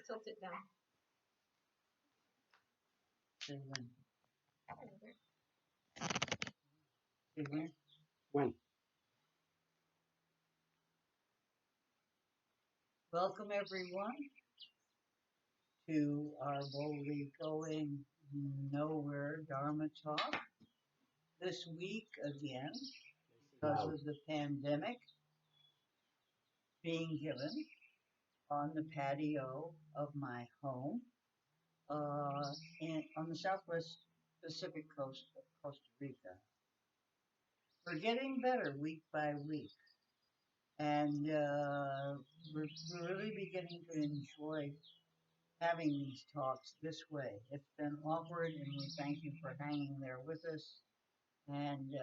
Just tilt it down. When? Welcome everyone to our boldly going nowhere Dharma talk. This week again, because of the pandemic, being given on the patio of my home on the southwest Pacific coast of Costa Rica. We're getting better week by week, and we're really beginning to enjoy having these talks this way. It's been awkward, and we thank you for hanging there with us and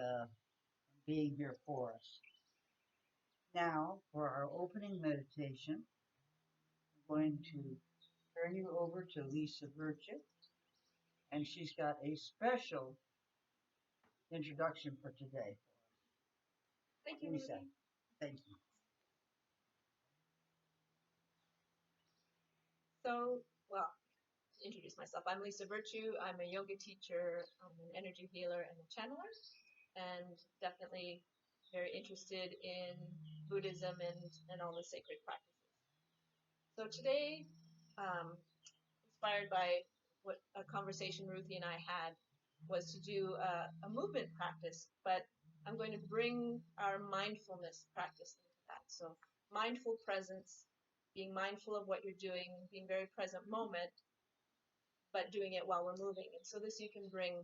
being here for us. Now, for our opening meditation, I'm going to turn you over to Lisa Virtue, and she's got a special introduction for today. Thank you, Lisa, Ruthie. thank you. So, well, to introduce myself, I'm Lisa Virtue. I'm a yoga teacher, I'm an energy healer and a channeler, and definitely very interested in Buddhism and all the sacred practices. So today, inspired by what a conversation Ruthie and I had, was to do a movement practice, but I'm going to bring our mindfulness practice into that. So mindful presence, being mindful of what you're doing, being very present moment, but doing it while we're moving. And so this you can bring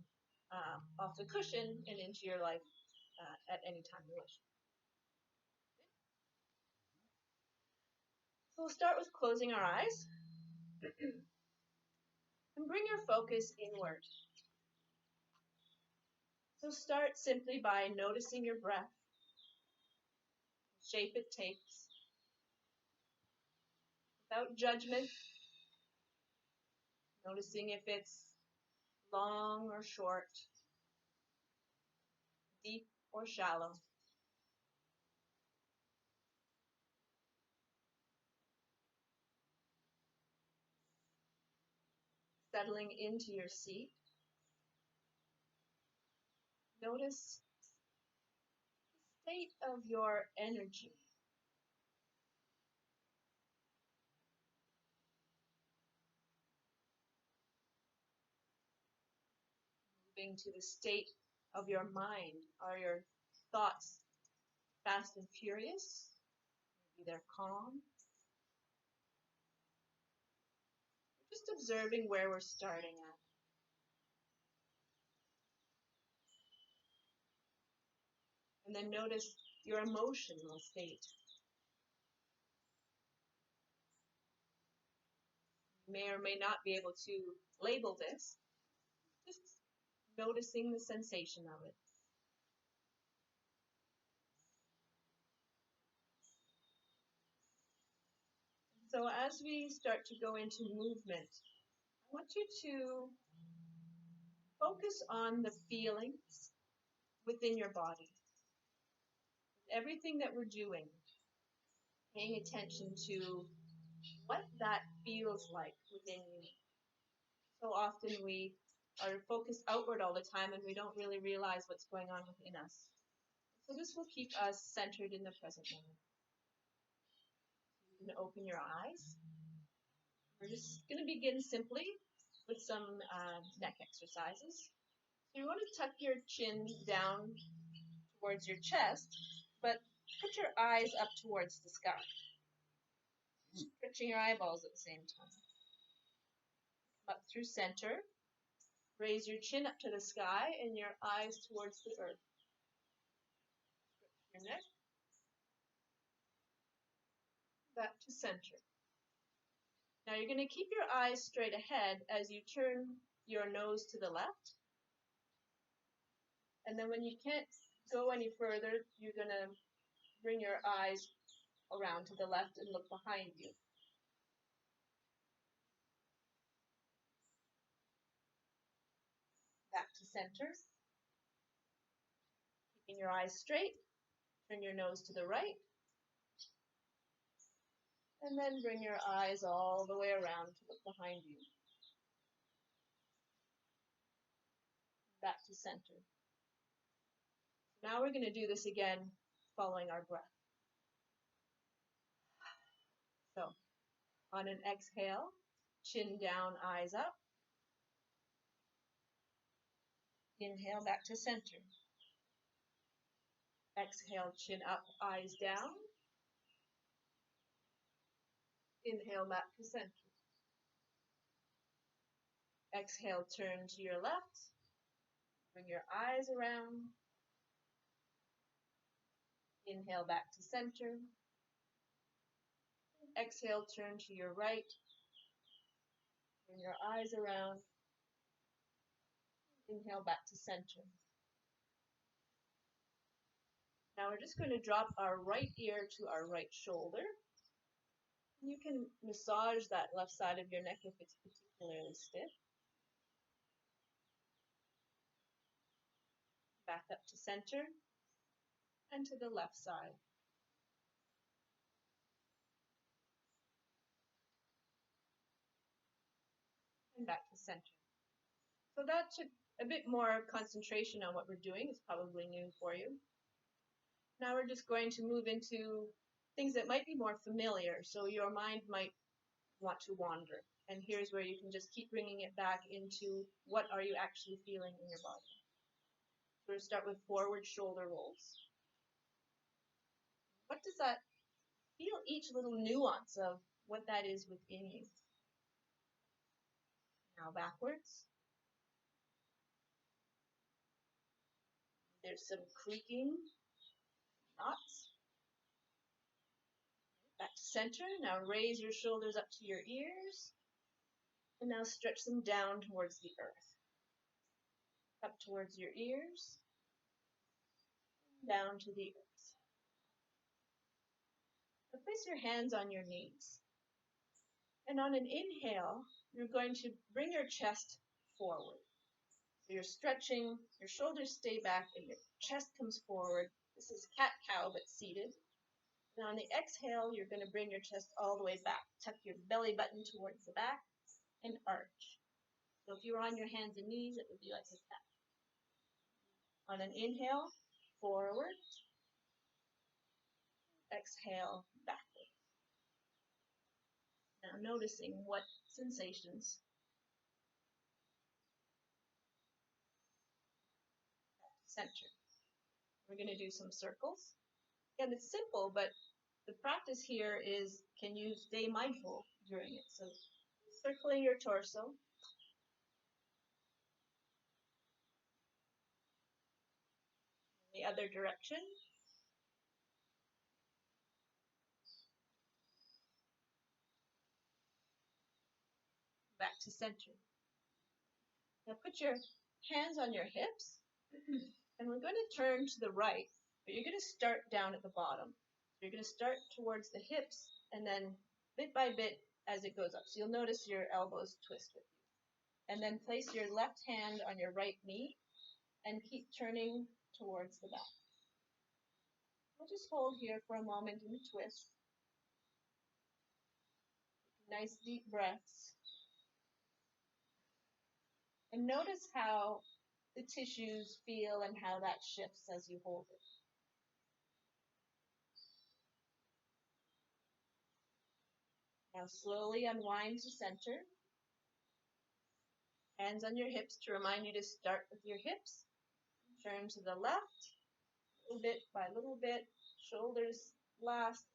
off the cushion and into your life at any time you wish. So we'll start with closing our eyes and bring your focus inward. So start simply by noticing your breath, the shape it takes, without judgment, noticing if it's long or short, deep or shallow. Settling into your seat, notice the state of your energy. Moving to the state of your mind. Are your thoughts fast and furious? Maybe they're calm. Just observing where we're starting at. And then notice your emotional state. You may or may not be able to label this, just noticing the sensation of it. So as we start to go into movement, I want you to focus on the feelings within your body. Everything that we're doing, paying attention to what that feels like within you. So often we are focused outward all the time and we don't really realize what's going on within us. So this will keep us centered in the present moment. You can open your eyes. We're just going to begin simply with some neck exercises. So you want to tuck your chin down towards your chest, but put your eyes up towards the sky. Stretching your eyeballs at the same time. Up through center. Raise your chin up to the sky and your eyes towards the earth. Stretch your neck. Back to center. Now you're going to keep your eyes straight ahead as you turn your nose to the left. And then when you can't go any further, you're going to bring your eyes around to the left and look behind you. Back to center. Keeping your eyes straight. Turn your nose to the right. And then bring your eyes all the way around to look behind you. Back to center. Now we're going to do this again following our breath. So, on an exhale, chin down, eyes up. Inhale back to center. Exhale, chin up, eyes down. Inhale back to center. Exhale, turn to your left. Bring your eyes around. Inhale back to center. Exhale, turn to your right. Bring your eyes around. Inhale back to center. Now we're just going to drop our right ear to our right shoulder. You can massage that left side of your neck if it's particularly stiff. Back up to center and to the left side. And back to center. So that took a bit more concentration on what we're doing. It's probably new for you. Now we're just going to move into things that might be more familiar. So your mind might want to wander. And here's where you can just keep bringing it back into what are you actually feeling in your body. So we'll start with forward shoulder rolls. What does that feel? Each little nuance of what that is within you. Now backwards. There's some creaking, knots. Back to center. Now raise your shoulders up to your ears. And now stretch them down towards the earth. Up towards your ears. Down to the earth. Now place your hands on your knees. And on an inhale, you're going to bring your chest forward. So you're stretching, your shoulders stay back, and your chest comes forward. This is cat-cow, but seated. And on the exhale, you're going to bring your chest all the way back. Tuck your belly button towards the back and arch. So if you were on your hands and knees, it would be like a cat. On an inhale, forward. Exhale, backward. Now noticing what sensations. Center. We're going to do some circles. And it's simple, but the practice here is, can you stay mindful during it? So circling your torso. The other direction. Back to center. Now put your hands on your hips, and we're going to turn to the right, but you're going to start down at the bottom. So you're going to start towards the hips, and then bit by bit as it goes up. So you'll notice your elbows twist with you. And then place your left hand on your right knee, and keep turning towards the back. We'll just hold here for a moment in the twist. Nice deep breaths. And notice how the tissues feel and how that shifts as you hold it. Now slowly unwind to center. Hands on your hips to remind you to start with your hips. Turn to the left, little bit by little bit. Shoulders last,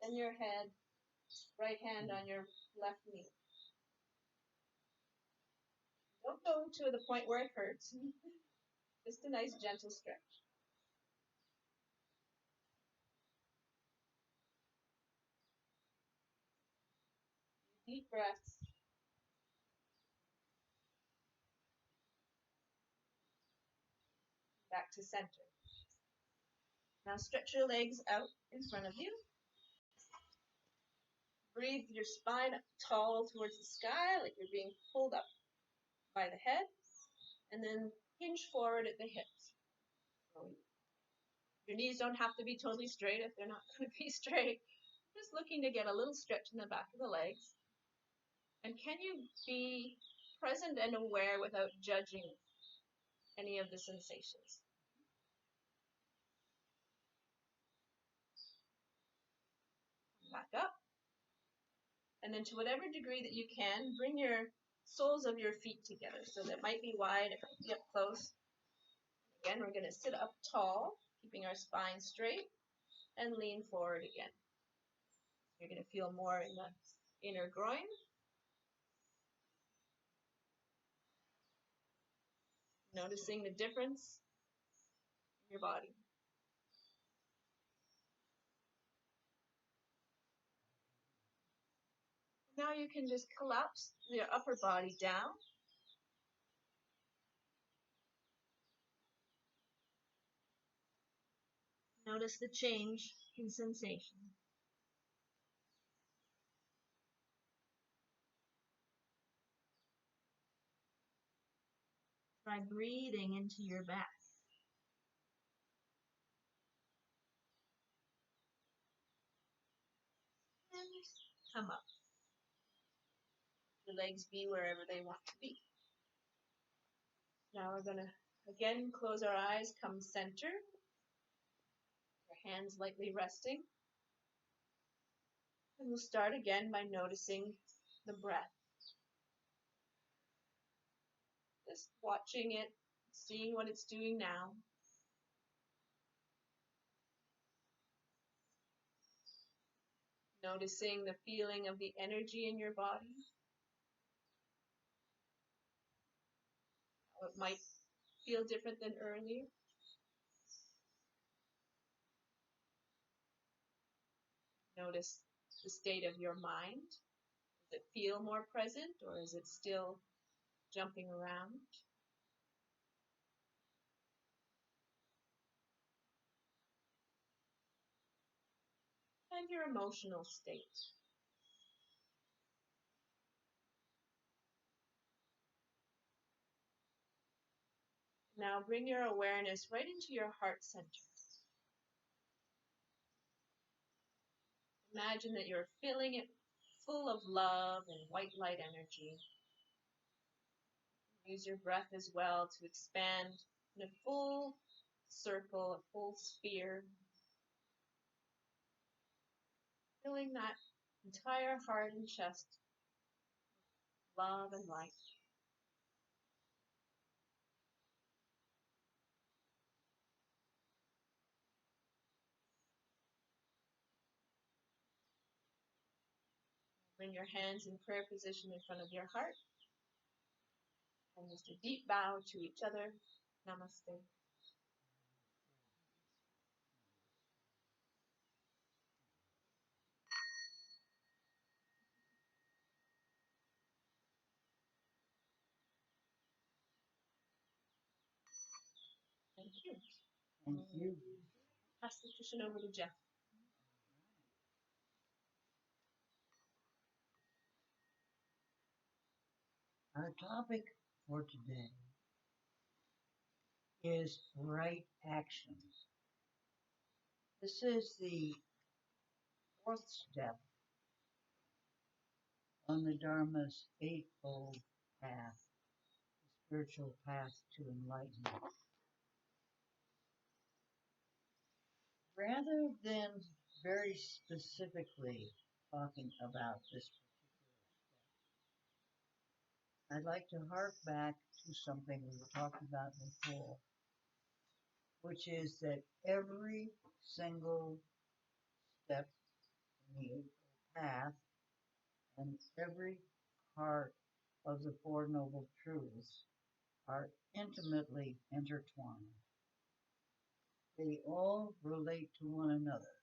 then your head. Right hand on your left knee. Don't go to the point where it hurts. Just a nice gentle stretch. Deep breaths. Back to center. Now stretch your legs out in front of you. Breathe your spine up tall towards the sky, like you're being pulled up by the head. And then hinge forward at the hips. So your knees don't have to be totally straight if they're not going to be straight. Just looking to get a little stretch in the back of the legs. And can you be present and aware without judging any of the sensations? Back up. And then to whatever degree that you can, bring your soles of your feet together. So that might be wide, it might be up close. Again, we're going to sit up tall, keeping our spine straight, and lean forward again. You're going to feel more in the inner groin. Noticing the difference in your body. Now you can just collapse your upper body down. Notice the change in sensation. Try breathing into your back. And come up. Your legs be wherever they want to be. Now we're going to, again, close our eyes, come center. Your hands lightly resting. And we'll start again by noticing the breath. Just watching it, seeing what it's doing now. Noticing the feeling of the energy in your body. How it might feel different than earlier. Notice the state of your mind. Does it feel more present or is it still jumping around? And your emotional state. Now bring your awareness right into your heart center. Imagine that you're filling it full of love and white light energy. Use your breath as well to expand in a full circle, a full sphere. Filling that entire heart and chest with love and light. Bring your hands in prayer position in front of your heart. And just a deep bow to each other. Namaste. Thank you. Thank you. Pass the cushion over to Jeff. Our topic for today is right action. This is the fourth step on the Dharma's eightfold path, the spiritual path to enlightenment. Rather than very specifically talking about this particular step, I'd like to hark back to something we were talking about before, which is that every single step in the eightfold path and every part of the Four Noble Truths are intimately intertwined. They all relate to one another.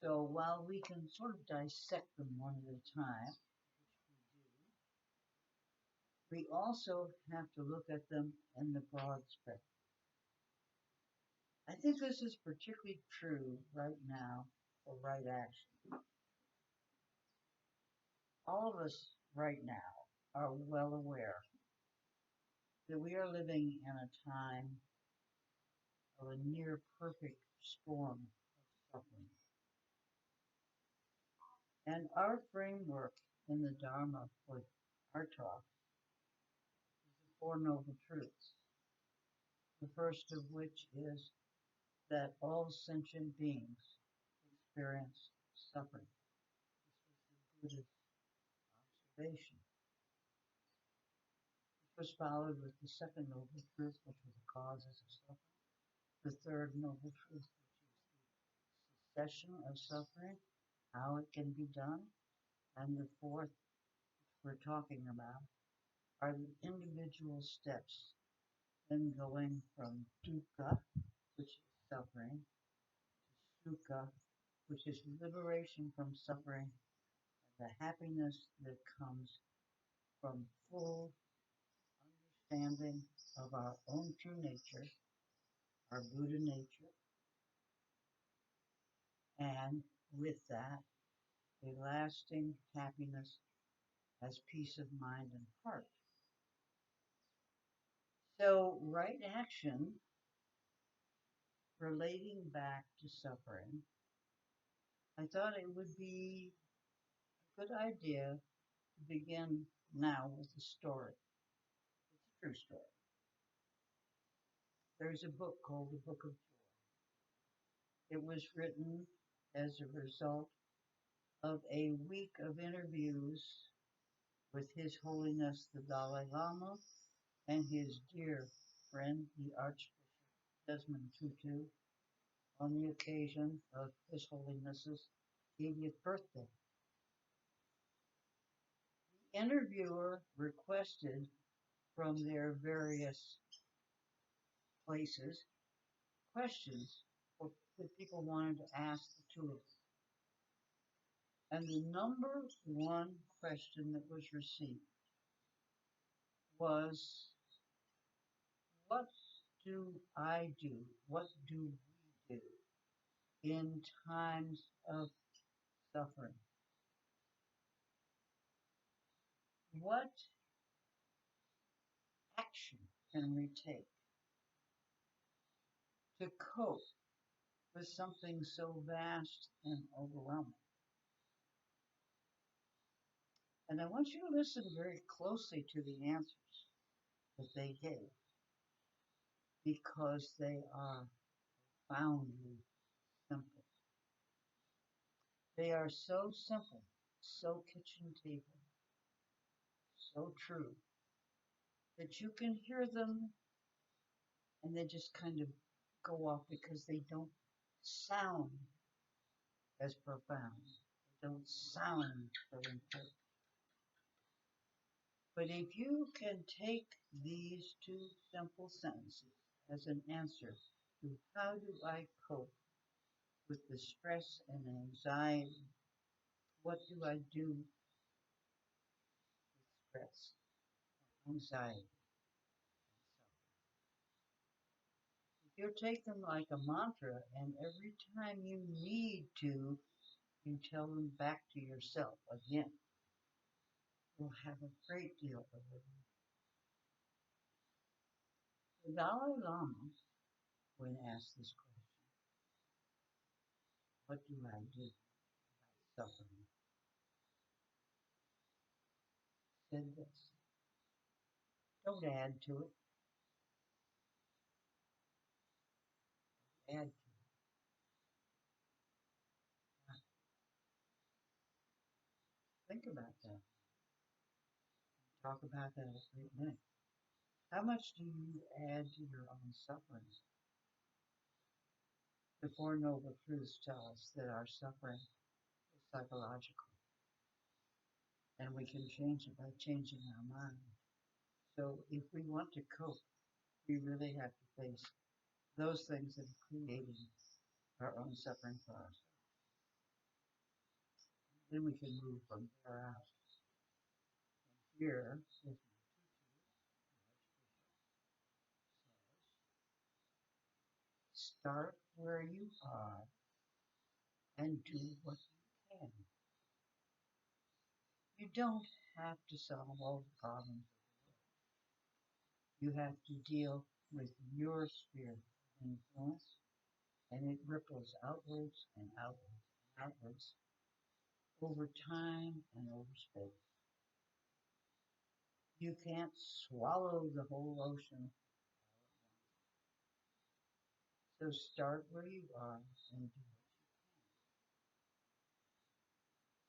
So while we can sort of dissect them one at a time, which we do, we also have to look at them in the broad spectrum. I think this is particularly true right now for right action. All of us right now are well aware that we are living in a time of a near perfect storm of suffering. And our framework in the Dharma for our talk is the Four Noble Truths. The first of which is that all sentient beings experience suffering. This was the Buddhist observation. This was followed with the second noble truth, which was the causes of suffering. The third noble truth, which is the cessation of suffering, how it can be done. And the fourth, which we're talking about, are the individual steps in going from dukkha, which is suffering, to sukha, which is liberation from suffering, and the happiness that comes from full understanding of our own true nature, our Buddha nature, and with that, a lasting happiness as peace of mind and heart. So, right action relating back to suffering, I thought it would be a good idea to begin now with a story. It's a true story. There's a book called The Book of Joy. It was written as a result of a week of interviews with His Holiness the Dalai Lama and his dear friend, the Archbishop Desmond Tutu, on the occasion of His Holiness's 80th birthday. The interviewer requested from their various places questions that people wanted to ask the two of them. And the number one question that was received was, what do I do? What do we do in times of suffering? What action can we take to cope with something so vast and overwhelming? And I want you to listen very closely to the answers that they gave, because they are profoundly simple. They are so simple, so kitchen table, so true, that you can hear them and they just kind of go off because they don't sound as profound. They don't sound so important. But if you can take these two simple sentences as an answer to how do I cope with the stress and anxiety, what do I do with stress, anxiety? If you take them like a mantra, and every time you need to, you tell them back to yourself again, you'll have a great deal of relief. The Dalai Lama, when asked this question, what do I do about suffering, said this: don't add to it. Add to it. Think about that. Talk about that a great minute. How much do you add to your own suffering? The Four Noble Truths tell us that our suffering is psychological, and we can change it by changing our mind. So if we want to cope, we really have to face those things that are creating our own suffering for ourselves. Then we can move from there out. And here is start where you are and do what you can. You don't have to solve all the problems of the world. You have to deal with your sphere of influence, and it ripples outwards and outwards and outwards over time and over space. You can't swallow the whole ocean. So start where you are and do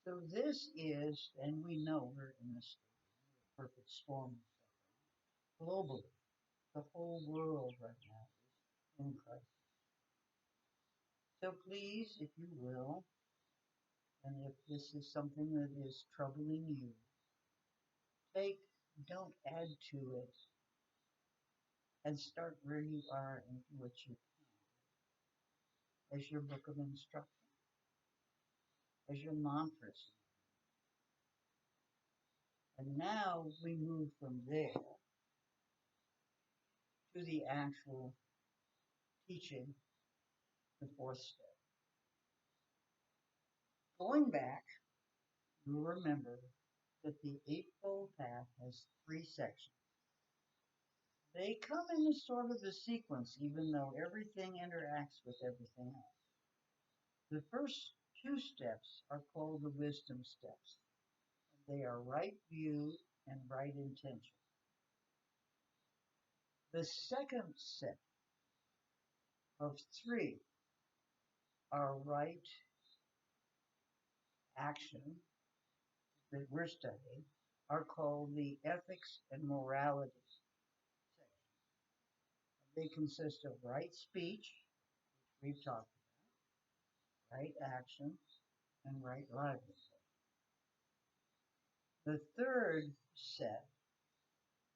it. So this is, and we know we're in a state of perfect storm globally. The whole world right now is in crisis. So please, if you will, and if this is something that is troubling you, don't add to it, and start where you are and do what you can as your book of instruction, as your mantras. And now we move from there to the actual teaching, the fourth step. Going back, you'll remember that the Eightfold Path has three sections. They come in a sort of a sequence, even though everything interacts with everything else. The first two steps are called the wisdom steps. They are right view and right intention. The second set of three are right action that we're studying are called the ethics and morality sections. They consist of right speech, which we've talked about, right action, and right livelihood. The third set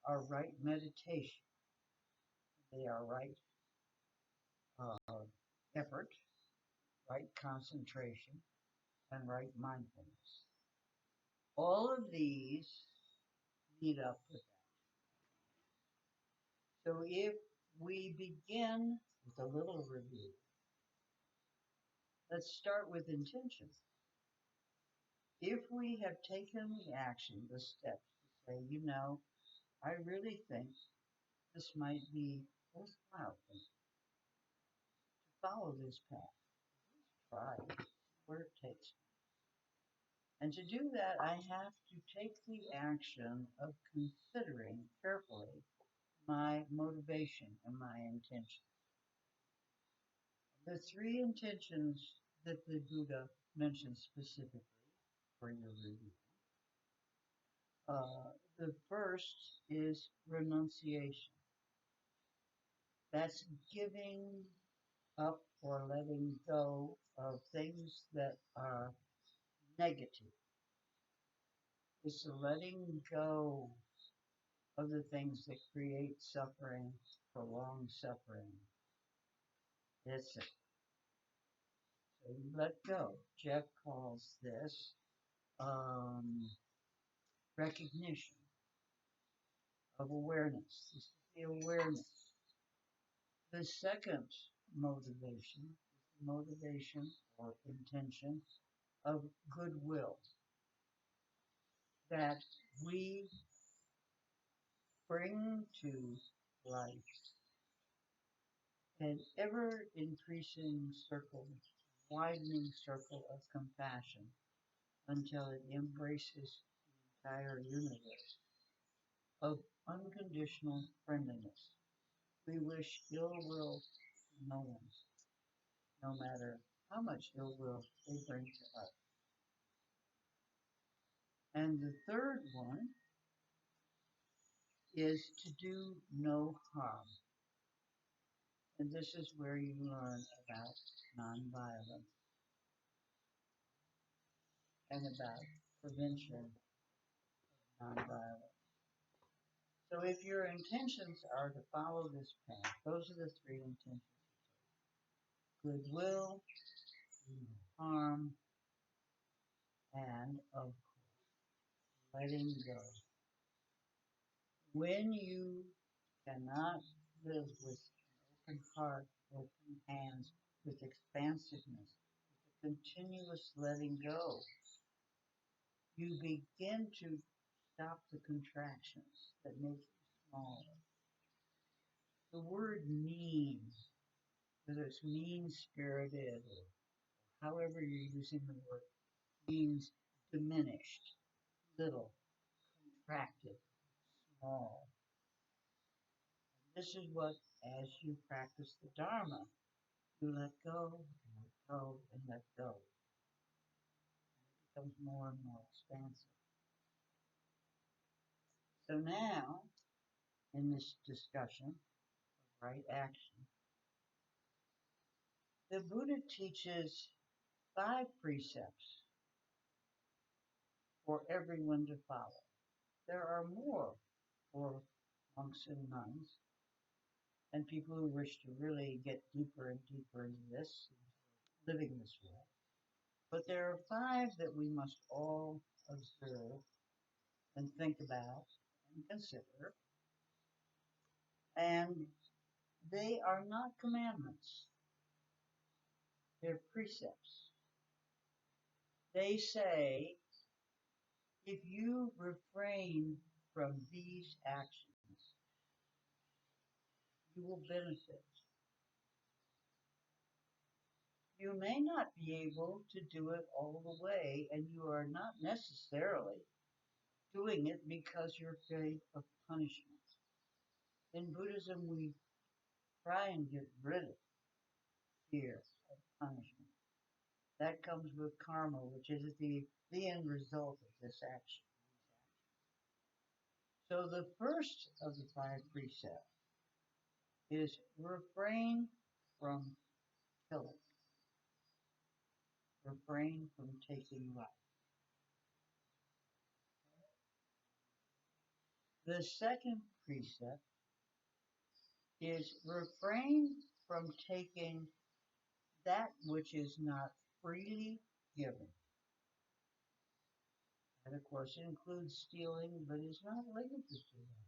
are right meditation. They are right effort, right concentration, and right mindfulness. All of these lead up with that. So if we begin with a little review, let's start with intention. If we have taken the action, the steps to say, I really think this might be worthwhile to follow this path. Try where it takes me. And to do that, I have to take the action of considering carefully my motivation and my intention. The three intentions that the Buddha mentioned specifically for your review. The first is renunciation. That's giving up or letting go of things that are negative. It's letting go of the things that create suffering, prolonged suffering. It's it. So you let go. Jeff calls this recognition of awareness. This is the awareness. The second motivation is the motivation or intention of goodwill. That we bring to life an ever increasing circle, widening circle of compassion until it embraces the entire universe of unconditional friendliness. We wish ill will to no one, no matter how much ill will they bring to us. And the third one is to do no harm. And this is where you learn about nonviolence and about prevention of nonviolence. So if your intentions are to follow this path, those are the three intentions. Goodwill, no harm, and of course, letting go. When you cannot live with an open heart, open hands, with expansiveness, with a continuous letting go, you begin to stop the contractions that make you smaller. The word mean, whether it's mean-spirited or however you're using the word, means diminished, little, contracted, small. This is what, as you practice the Dharma, you let go, and let go, and let go. It becomes more and more expansive. So now, in this discussion of right action, the Buddha teaches 5 precepts for everyone to follow. There are more for monks and nuns and people who wish to really get deeper and deeper into this, living this way. But there are 5 that we must all observe and think about and consider. And they are not commandments. They're precepts. They say, if you refrain from these actions, you will benefit. You may not be able to do it all the way, and you are not necessarily doing it because you're afraid of punishment. In Buddhism, we try and get rid of fear of punishment. That comes with karma, which is the end result of this action. So the first of the 5 precepts is refrain from killing. Refrain from taking life. The second precept is refrain from taking that which is not freely given. And of course it includes stealing, but is not limited to that.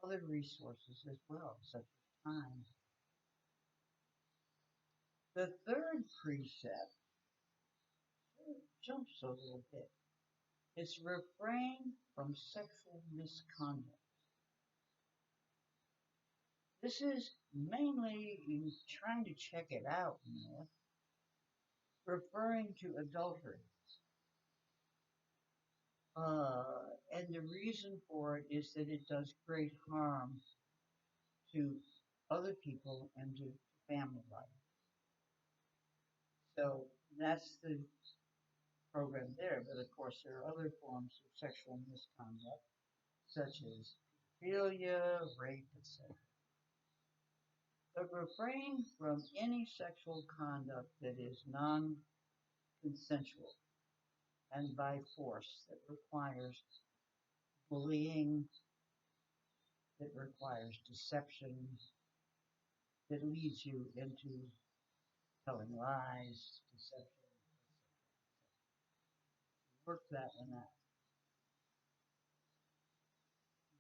Other resources as well, such as time. The third precept jumps a little bit. It's refrain from sexual misconduct. This is mainly in trying to check it out, referring to adultery. And the reason for it is that it does great harm to other people and to family life. So that's the program there. But of course, there are other forms of sexual misconduct, such as pedophilia, rape, etc. But refrain from any sexual conduct that is non-consensual and by force, that requires bullying, that requires deception, that leads you into telling lies, deception, work that one out.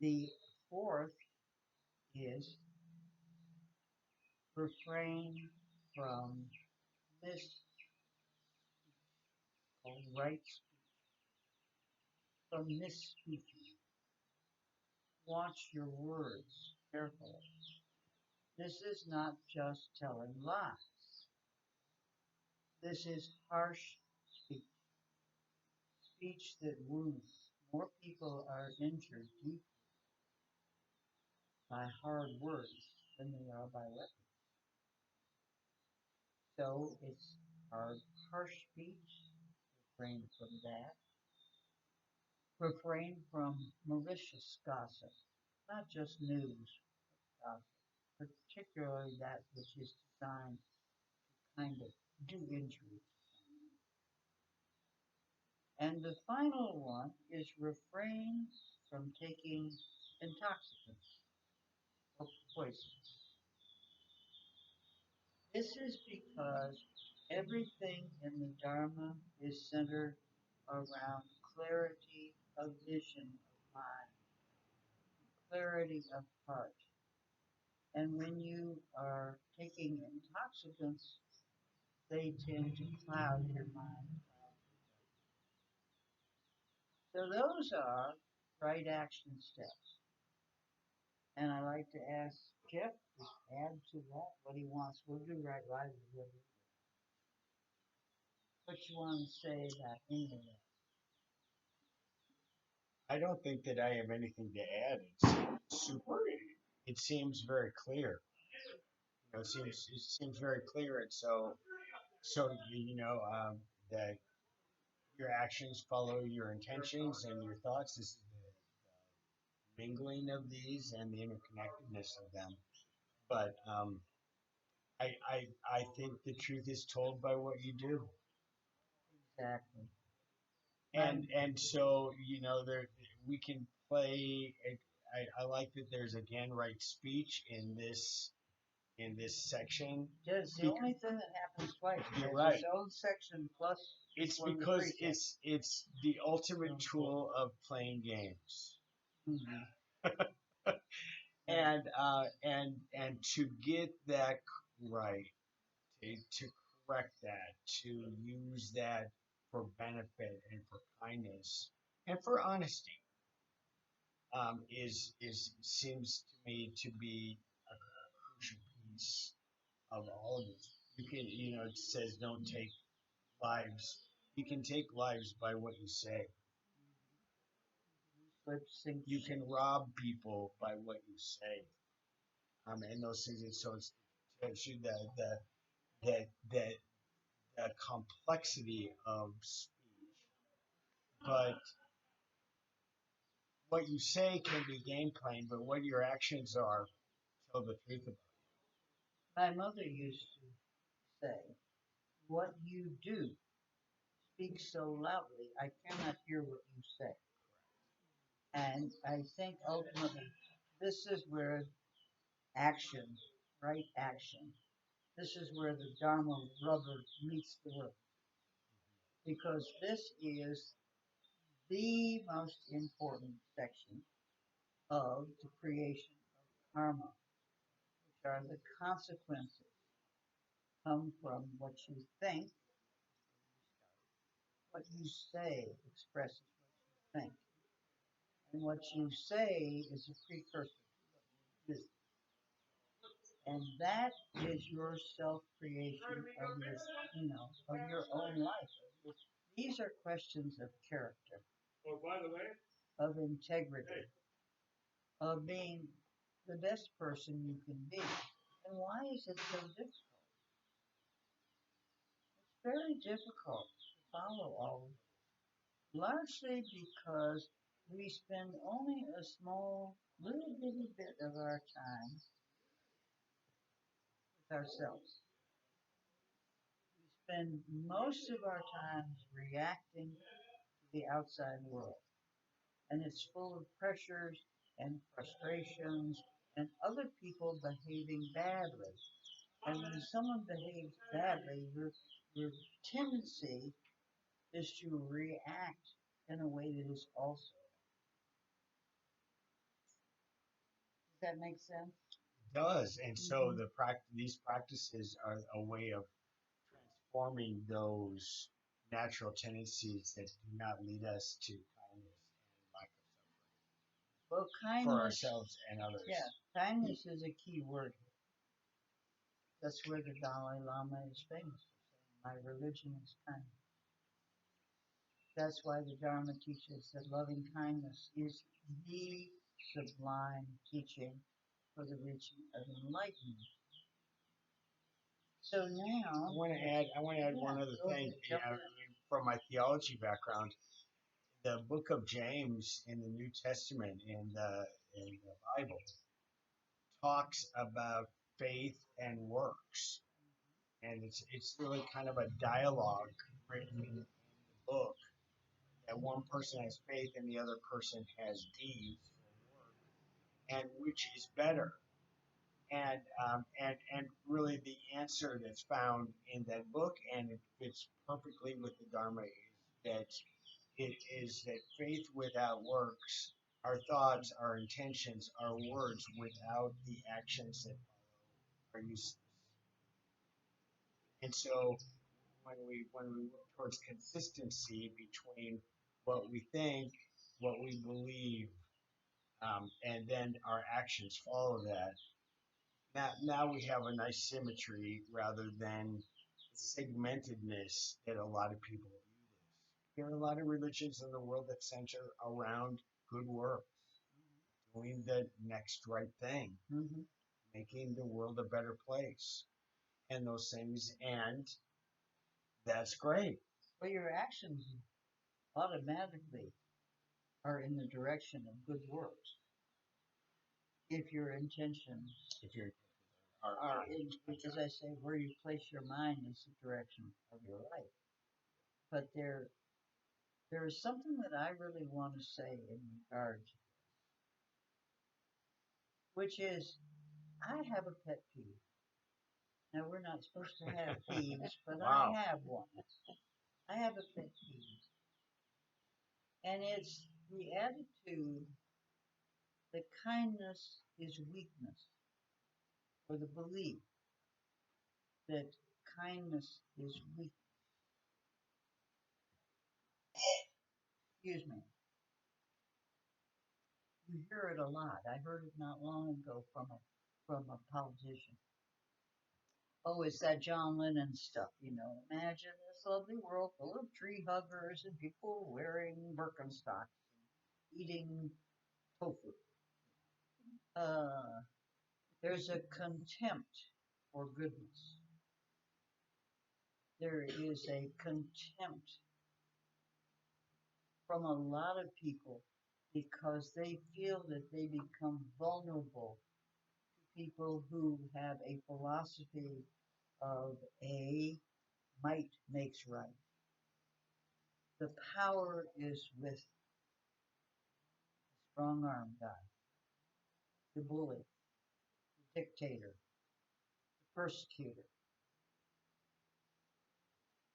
The fourth is refrain from right speech, from misspeaking. Watch your words carefully. This is not just telling lies. This is harsh speech, speech that wounds. More people are injured deeply by hard words than they are by weapons. So it's harsh speech. Refrain from that. Refrain from malicious gossip, not just news, but gossip, particularly that which is designed to kind of do injury. And the final one is refrain from taking intoxicants or poisons. This is because everything in the Dharma is centered around clarity of vision of mind, clarity of heart. And when you are taking intoxicants, they tend to cloud your mind. So those are right action steps. And I like to ask Jeff to add to that what he wants. We'll do right livelihood. what you want to say about any of that. I don't think that I have anything to add. It's super. It seems very clear. It seems very clear, and so that your actions follow your intentions and your thoughts. This is the mingling of these and the interconnectedness of them. But I think the truth is told by what you do. Exactly. And so there we can play. I like that there's again right speech in this section. Just the only thing that happens twice. You're There's right. its own section plus It's one of the because precepts. it's the ultimate tool of playing games. Mhm. And to get that right, to correct that, to use that for benefit and for kindness and for honesty, is seems to me to be a crucial piece of all of this. You can, it says don't take lives. You can take lives by what you say. Lip sync. You can rob people by what you say. And those things. And so it's should the complexity of speech, but what you say can be game playing, but what your actions are tell the truth about My mother used to say, "What you do speaks so loudly, I cannot hear what you say." And I think ultimately, this is where action, right action, this is where the Dharma rubber meets the road. Because this is the most important section of the creation of karma, which are the consequences come from what you think, what you say expresses what you think. And what you say is a precursor to what you do. And that is your self creation of your, of your own life. These are questions of character, of integrity, of being the best person you can be. And why is it so difficult? It's very difficult to follow all of it, largely because we spend only a small, little bitty bit of our time with ourselves. We spend most of our time reacting to the outside world, and it's full of pressures and frustrations and other people behaving badly. And when someone behaves badly, your tendency is to react in a way that is also. Does that make sense? it. Does and so these practices are a way of transforming those natural tendencies that do not lead us to kindness and lack of Well, suffering for kindness, ourselves and others. yeah, kindness is a key word. That's where the Dalai Lama is famous for saying, "My religion is kindness." That's why the Dharma teaches that loving kindness is the sublime teaching for the reaching of enlightenment. So now, I want to add one other thing. From my theology background, the book of James in the New Testament in the Bible talks about faith and works, and it's really kind of a dialogue written in the book that one person has faith and the other person has deeds or work, and which is better. And really the answer that's found in that book, and it fits perfectly with the Dharma, is that faith without works, our thoughts, our intentions, our words without the actions that follow are useless. And so when we look towards consistency between what we think, what we believe, and then our actions follow that. Now we have a nice symmetry rather than segmentedness that a lot of people view this. There are a lot of religions in the world that center around good works, doing the next right thing, making the world a better place, and those things, and that's great. Well, your actions automatically are in the direction of good works. If your intentions If you're are in, as I say, where you place your mind is the direction of your life. But there is something that I really want to say in regard to this, which is I have a pet peeve. Now we're not supposed to have peeves, but Wow. I have one. I have a pet peeve. And it's the attitude that kindness is weakness, or the belief that kindness is weakness. Excuse me. You hear it a lot. I heard it not long ago from a politician. Oh, it's that John Lennon stuff, you know. Imagine this lovely world full of tree huggers and people wearing Birkenstocks and eating tofu. There's a contempt for goodness. There is a contempt from a lot of people because they feel that they become vulnerable to people who have a philosophy of a might makes right. The power is with the strong arm guy, the bully, the dictator, the persecutor.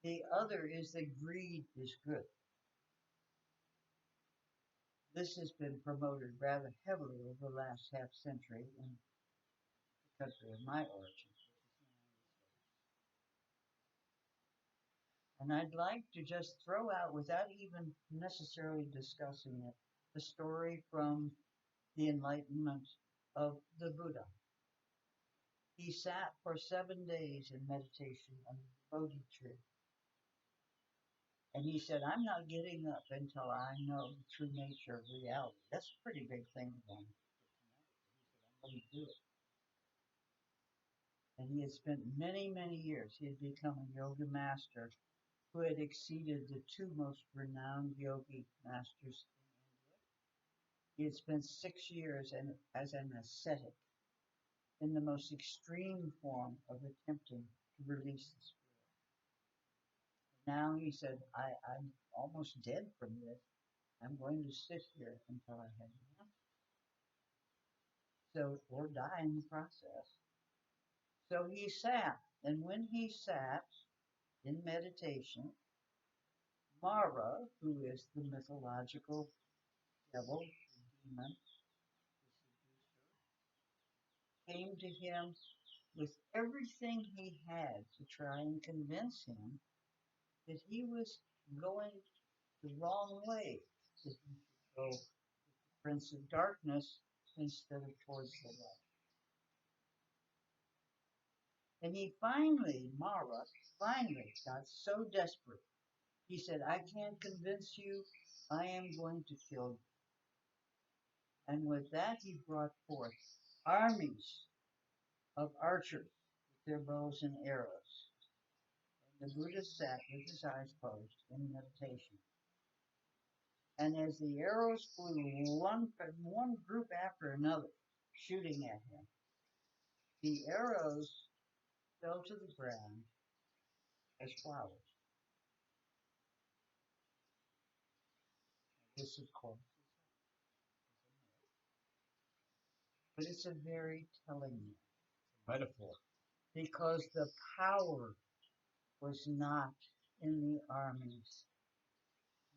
The other is that greed is good. This has been promoted rather heavily over the last half century in the country of my origin, which is the United States. And I'd like to just throw out, without even necessarily discussing it, the story from the enlightenment of the Buddha. He sat for 7 days in meditation under the Bodhi tree. And he said, I'm not getting up until I know the true nature of reality. That's a pretty big thing for him. He said, I'm going to do it. And he had spent many, many years. He had become a yoga master who had exceeded the two most renowned yogi masters in India. He had spent 6 years as an ascetic in the most extreme form of attempting to release the spirit. Now he said, I'm almost dead from this. I'm going to sit here until I have enough. So, or die in the process. So he sat, and when he sat in meditation, Mara, who is the mythological devil, the demon, the seducer, came to him with everything he had to try and convince him that he was going the wrong way, that he should go with the Prince of Darkness instead of towards the light. And he Mara finally got so desperate, he said, I can't convince you, I am going to kill you. And with that he brought forth armies of archers with their bows and arrows. And the Buddha sat with his eyes closed in meditation. And as the arrows flew, one group after another, shooting at him, the arrows fell to the ground as flowers. This, of course, but it's a very telling Metaphor. because the power was not in the armies,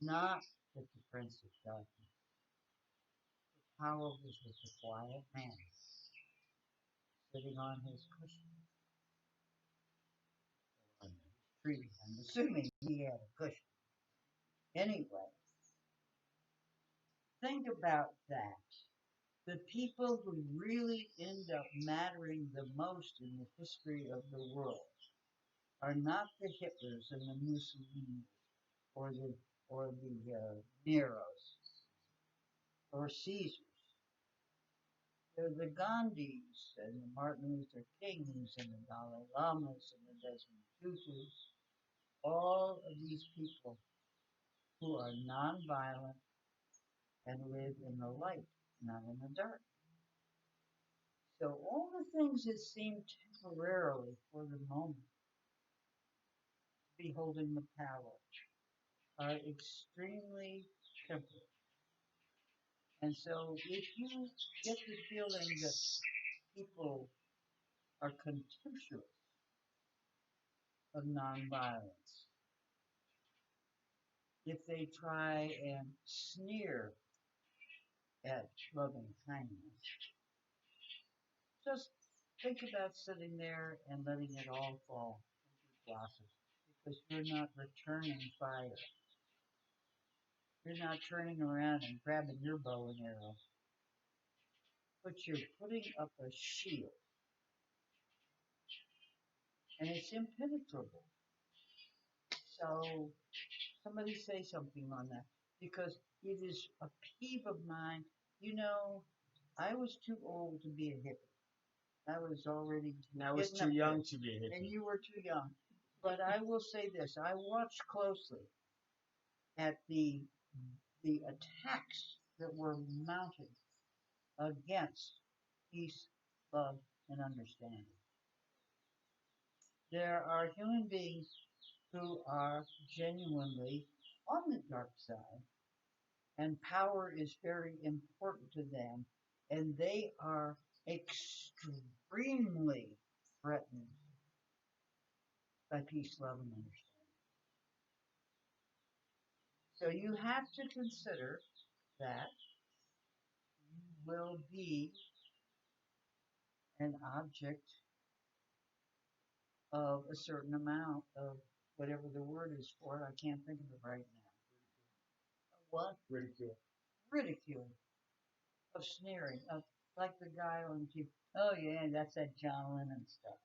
not with the Prince of Darkness. The power was with the quiet man sitting on his cushion. On his tree. I'm assuming he had a cushion. Anyway, think about that. The people who really end up mattering the most in the history of the world are not the Hitlers and the Mussolinis or the Neros or Caesars. They're the Gandhis and the Martin Luther Kings and the Dalai Lamas and the Desmond Tutus. All of these people who are nonviolent and live in the light, not in the dark. So all the things that seem temporarily for the moment to be holding the power are extremely temporary. And so if you get the feeling that people are contemptuous of nonviolence, if they try and sneer at loving kindness, just think about sitting there and letting it all fall into blossom, because you're not returning fire. You're not turning around and grabbing your bow and arrow, but you're putting up a shield, and it's impenetrable. So somebody say something on that, because it is a peeve of mine. You know, I was too old to be a hippie. I was already And I was too young to be a hippie. and you were too young. But I will say this: I watched closely at the attacks that were mounted against peace, love, and understanding. There are human beings who are genuinely on the dark side, and power is very important to them, and they are extremely threatened by peace, love, and understanding. So you have to consider that you will be an object of a certain amount of whatever the word is for it. I can't think of it right now. What? Ridicule. Ridicule. Of sneering. Of like the guy on TV. Oh yeah, that's that John Lennon stuff.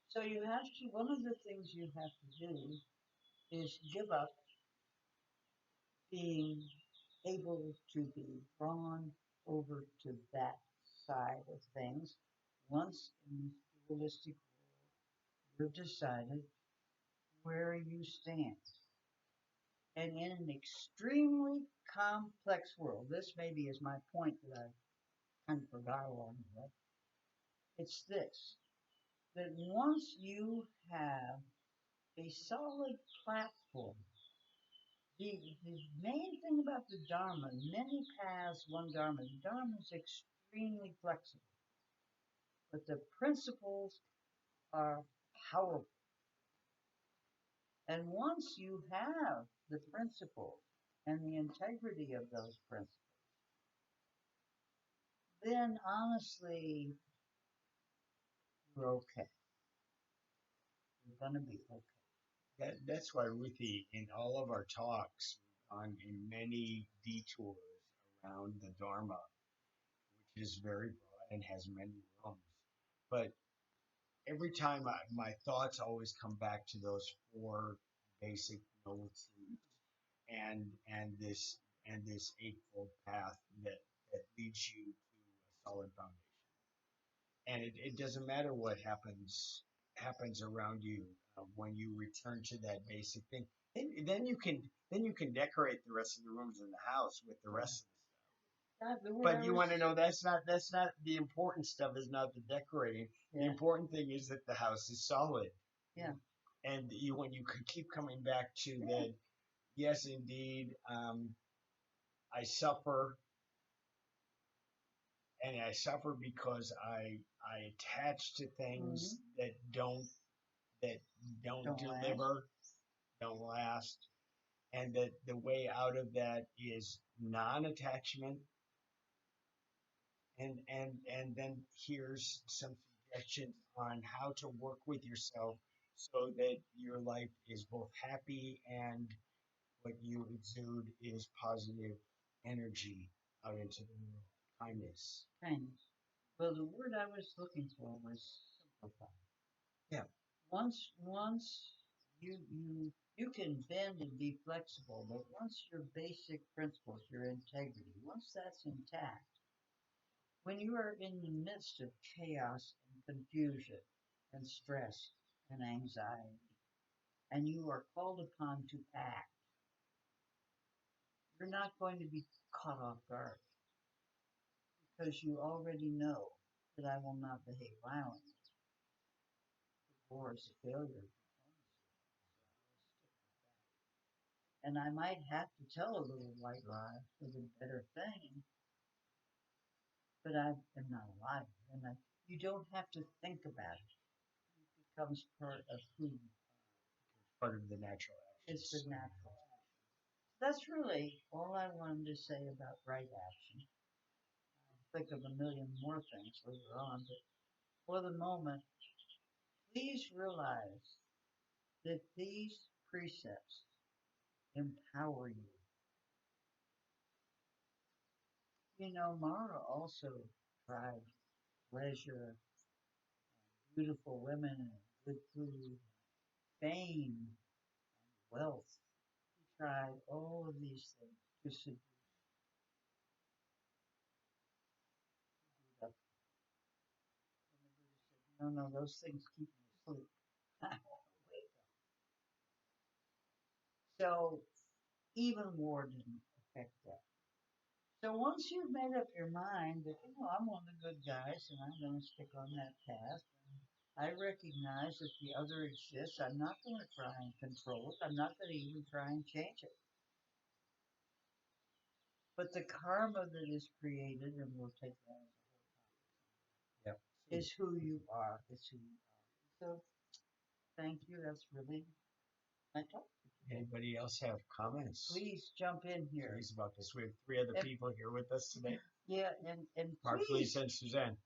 So you have to, one of the things you have to do is give up being able to be drawn over to that side of things. Once in this dualistic world, you've decided where you stand. And in an extremely complex world, this maybe is my point that I kind of forgot along the way. It's this, that once you have a solid platform, the main thing about the Dharma, many paths, one Dharma, the Dharma is extremely flexible, but the principles are powerful. And once you have the principles and the integrity of those principles, then honestly, you're okay. You're going to be okay. That's why, Ruthie, in all of our talks, on in many detours around the Dharma, which is very broad and has many rooms, but every time my thoughts always come back to those four basic noble truths and this eightfold path that leads you to a solid foundation. And it doesn't matter what happens around you when you return to that basic thing. And then you can decorate the rest of the rooms in the house with the rest of the stuff. But you want to know that's not the important stuff. Is not the decorating. Yeah. The important thing is that the house is solid. Yeah. And when you keep coming back to that, yes, indeed, I suffer. And I suffer because I attach to things that don't deliver, don't last, and that the way out of that is non-attachment. And then here's some suggestions on how to work with yourself so that your life is both happy and what you exude is positive energy out into the world. Kindness. Kindness. Well, the word I was looking for was simplify. Yeah. once you can bend and be flexible, but once your basic principles, your integrity, once that's intact, when you are in the midst of chaos and confusion and stress and anxiety, and you are called upon to act, you're not going to be caught off guard because you already know that I will not behave violently. The war is a failure. And I might have to tell a little white lie for the better thing, but I am not a liar. And you don't have to think about it. It becomes part of who you are. Part of the natural actions. It's the natural action. That's really all I wanted to say about right action. I'll think of a million more things later on, but for the moment, please realize that these precepts empower you. You know, Mara also tried pleasure, beautiful women, and good food, fame, and wealth. He tried all of these things to seduce Buddha. And the Buddha said, no, no, those things keep me asleep. I want to wake up. So even war didn't affect that. So once you've made up your mind that, I'm one of the good guys and I'm going to stick on that path, and I recognize that the other exists, I'm not going to try and control it. I'm not going to even try and change it. But the karma that is created, and we'll take that as a whole topic, Yep. is who you are. It's who you are. So thank you. That's really my talk. Anybody else have comments? Please jump in here. Please about this. We have 3 other people here with us today. Yeah, and Mark, please, Lisa, and Suzanne.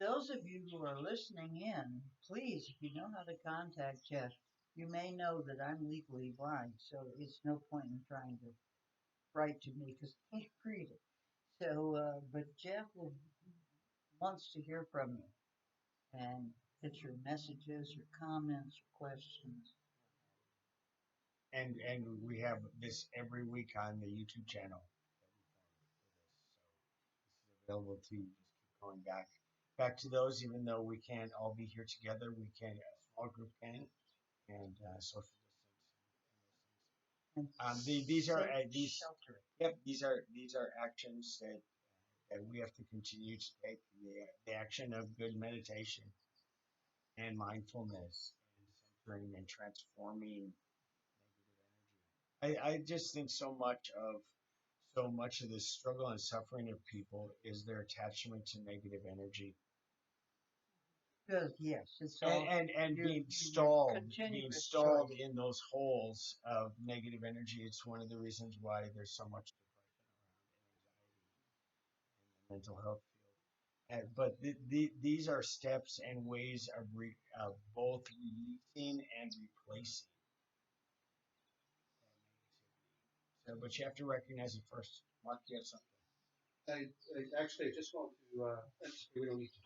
those of you who are listening in, please, if you know how to contact Jeff, you may know that I'm legally blind, so it's no point in trying to write to me because I can't read it. So, but Jeff wants to hear from you and get your messages, your comments, your questions. And we have this every week on the YouTube channel that we formed for this. So this is available to you. Just keep going back to those, even though we can't all be here together. We can, a small group can, and social distance and those things. These are these shelter. Yep, these are actions that we have to continue to take. The action of good meditation and mindfulness and centering and transforming negative energy. I just think so much of the struggle and suffering of people is their attachment to negative energy. Because yes, it's all And being stalled in those holes of negative energy. It's one of the reasons why there's so much depression around anxiety in the mental health field. But these are steps and ways of both releasing and replacing that negativity. So, but you have to recognize it first. Mark, you have something. I just want to, we don't need to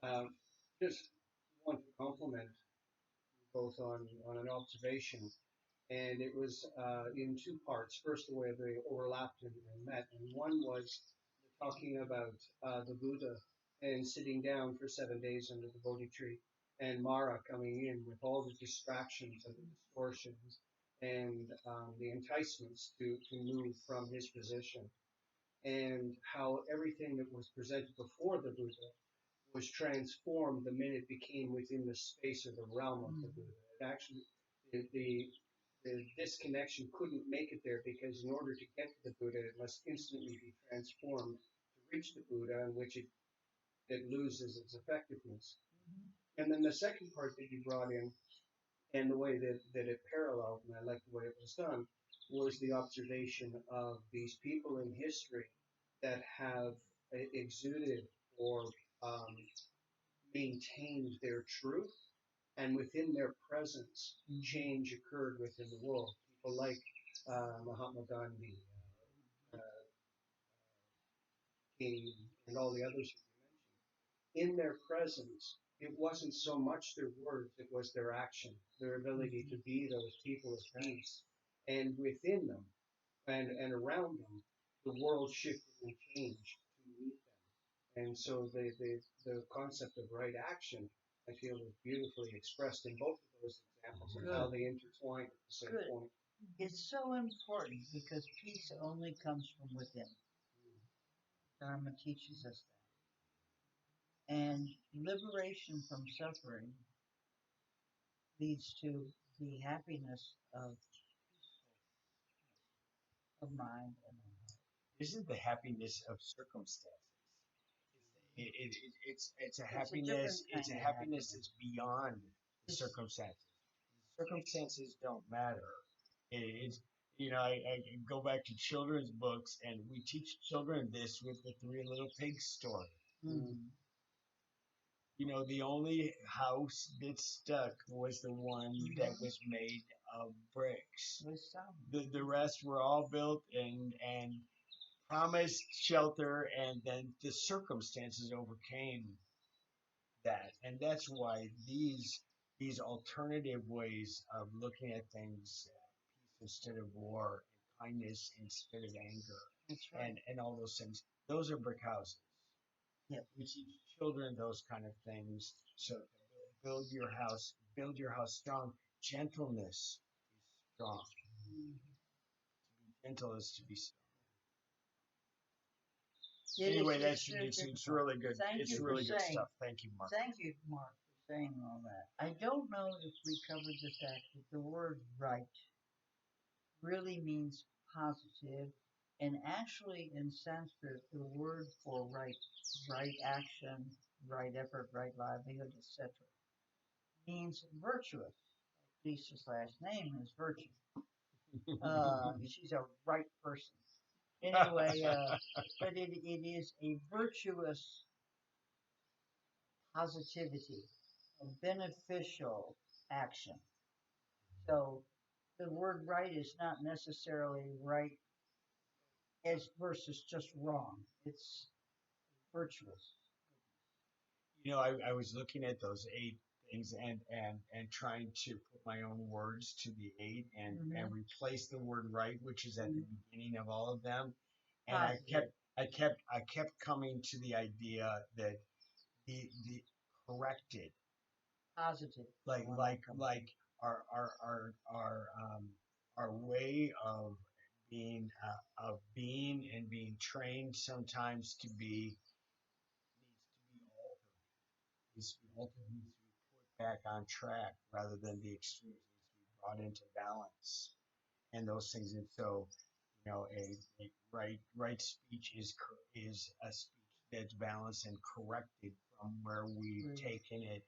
turn. Just want to compliment both on an observation, and it was in 2 parts. First, the way they overlapped and met, and one was talking about the Buddha and sitting down for 7 days under the Bodhi tree, and Mara coming in with all the distractions and the distortions and the enticements to move from his position, and how everything that was presented before the Buddha was transformed the minute it became within the space or the realm of the Buddha. It actually, the disconnection couldn't make it there because in order to get to the Buddha, it must instantly be transformed to reach the Buddha, in which it loses its effectiveness. And then the second part that you brought in, and the way that it paralleled, and I like the way it was done, was the observation of these people in history that have exuded or maintained their truth, and within their presence, change occurred within the world. People like Mahatma Gandhi, uh, King, and all the others that you mentioned. In their presence, it wasn't so much their words, it was their action, their ability to be those people of peace. And within them and around them, the world shifted and changed to meet them. And so the concept of right action, I feel, is beautifully expressed in both of those examples and how they intertwine at the same point. It's so important because peace only comes from within. Dharma teaches us that. And liberation from suffering leads to the happiness of mind and of heart. Isn't the happiness of circumstances? It's a It's a different happiness. It's a kind of happiness that's beyond the circumstances. Circumstances don't matter. It's I go back to children's books, and we teach children this with the Three Little Pigs story. Mm-hmm. The only house that stuck was the one that was made of bricks. The rest were all built and promised shelter, and then the circumstances overcame that. And that's why these alternative ways of looking at things, peace instead of war, and kindness instead of anger, That's right. and all those things, those are brick houses. Yep. We teach children those kind of things. So build your house strong. Gentleness is strong. Mm-hmm. To be gentle is to be strong. Anyway, it's really good. It's really good stuff. Thank you, Mark. Thank you, Mark, for saying all that. I don't know if we covered the fact that the word right really means positive, and actually in Sanskrit, the word for right action, right effort, right livelihood, etc., means virtuous. Lisa's last name is Virtue. She's a right person. Anyway, but it is a virtuous positivity, a beneficial action. So the word right is not necessarily right as versus just wrong. It's virtuous. I was looking at those 8 things and trying to put my own words to the 8 and replace the word right, which is at the beginning of all of them. And I kept coming to the idea that the corrected, positive, like our way of being and being trained sometimes to be needs to be altered, needs to be put back on track rather than the extremes, needs to be brought into balance and those things. And so a right speech is a speech that's balanced and corrected from where we've taken it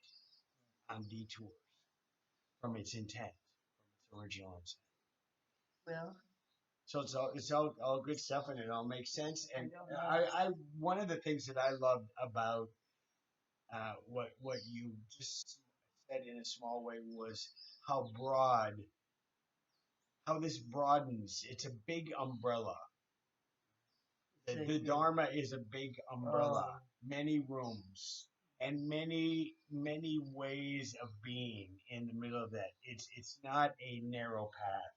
on detours from its intent, from its original intent. Well, so it's all good stuff, and it all makes sense. And I one of the things that I loved about what you just said in a small way was how this broadens. It's a big umbrella. The Dharma is a big umbrella, many rooms, and many ways of being in the middle of that. It's not a narrow path.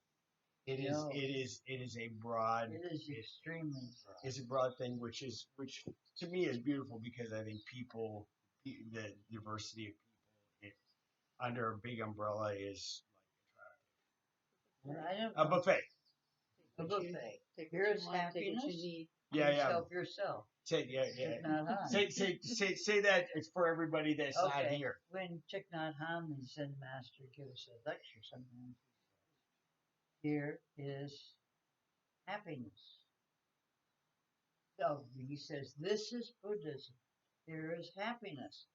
It is a broad. It is extremely broad. It's a broad thing, which to me is beautiful, because I think the diversity of people under a big umbrella is a buffet. A buffet. Here's happiness. Help yourself. Say that it's for everybody that's not here. When Thich Nhat Hanh, the Zen master, gives a lecture sometimes, here is happiness. So he says, this is Buddhism. Here is happiness.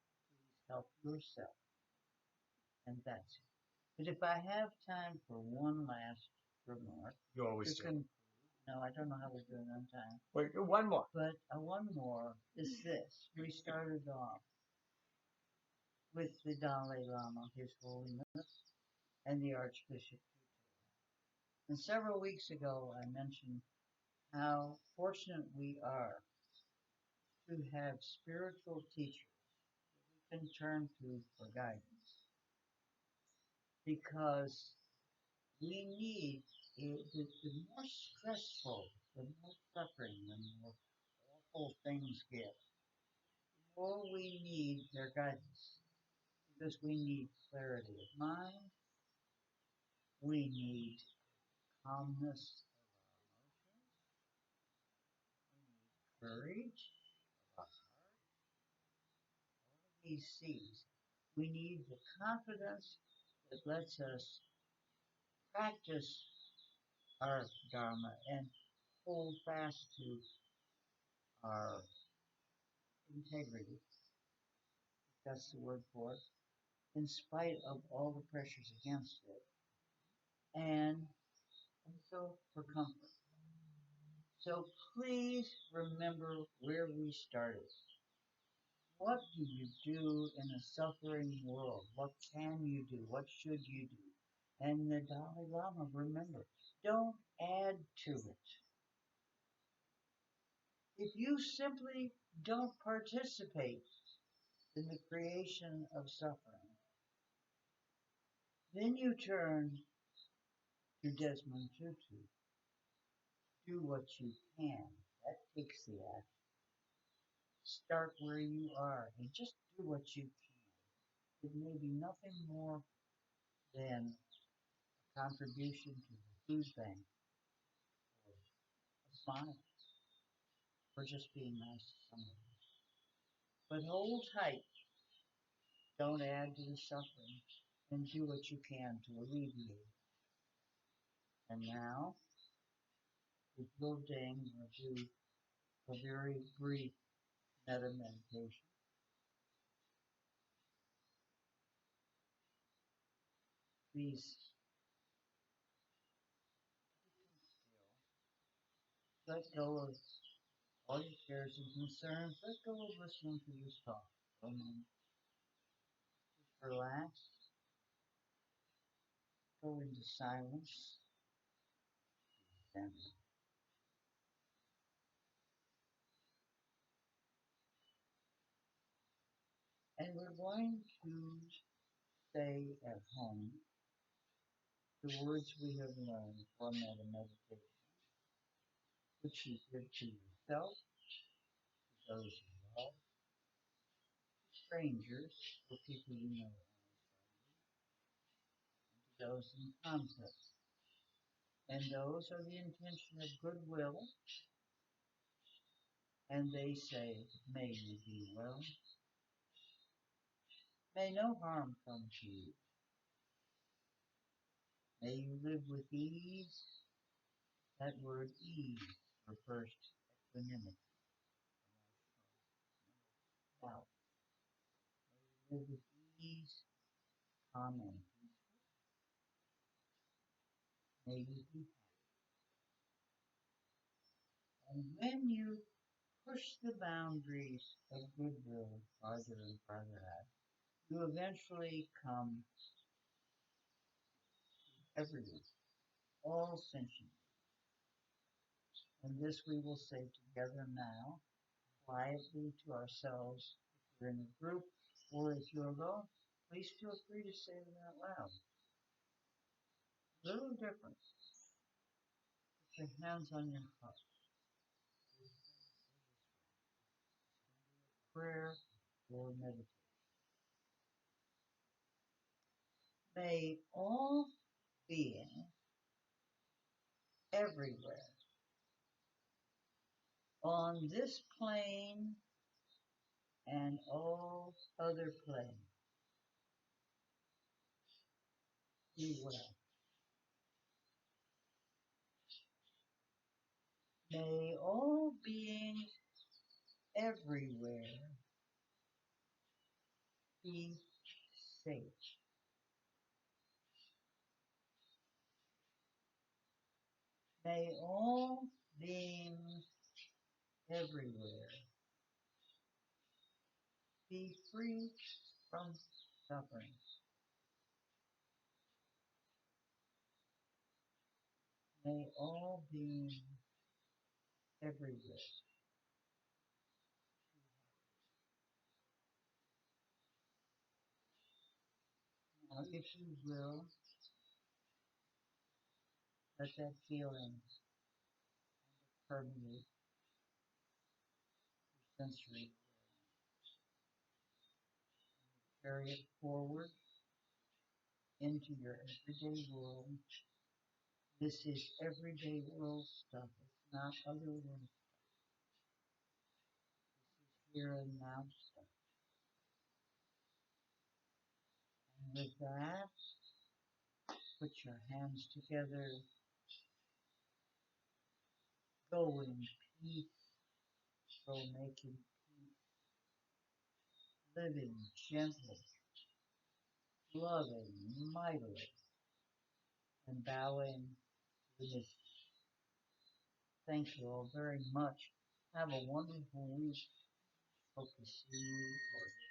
Please help yourself. And that's it. But if I have time for one last remark, you always do. No, I don't know how we're doing on time. Wait, one more. But one more is this. We started off with the Dalai Lama, His Holiness, and the Archbishop. And several weeks ago, I mentioned how fortunate we are to have spiritual teachers that we can turn to for guidance because we need the more stressful, the more suffering, the more awful things get, the more we need their guidance because we need clarity of mind, we need calmness of our emotions, courage of our heart, all these C's. We need the confidence that lets us practice our Dharma and hold fast to our integrity. That's the word for it. In spite of all the pressures against it, and also for comfort. So please remember where we started. What do you do in a suffering world? What can you do? What should you do? And the Dalai Lama, remember, don't add to it. If you simply don't participate in the creation of suffering, then you turn to Desmond Tutu. Do what you can. That takes the act. Start where you are and just do what you can. It may be nothing more than a contribution to the food bank, or a smile, or just being nice to someone. But hold tight. Don't add to the suffering, and do what you can to alleviate it. And now, with Will Ding, we'll do a very brief metta meditation. Please let go of all your cares and concerns. Let go of listening to this talk. Just relax. Go into silence. And we're going to say at home the words we have learned from that meditation, which you give to yourself, to those you love, to strangers, or people you know, and to those in contact. And those are the intention of goodwill, and they say, may you be well, may no harm come to you, may you live with ease. That word ease refers to equanimity. Now, may you live with ease, calm, and peaceful. May you be happy. And when you push the boundaries of goodwill farther and farther out, you eventually come to everyone, all sentient. And this we will say together now, quietly to ourselves. If we're in a group or if you're alone, please feel free to say it out loud. Little different. Put your hands on your heart. Prayer or meditation. May all beings everywhere on this plane and all other planes be well. May all beings everywhere be safe. May all beings everywhere be free from suffering. May all beings everywhere Now, if you will, let that feeling permeate your sensory. Carry it forward into your everyday world. This is everyday world stuff. It's not other world. This is here and now stuff. And with that, put your hands together. Go in peace. Go making peace. Living gently. Loving mightily. And bowing to the mystic. Thank you all very much. Have a wonderful week. Hope to see you or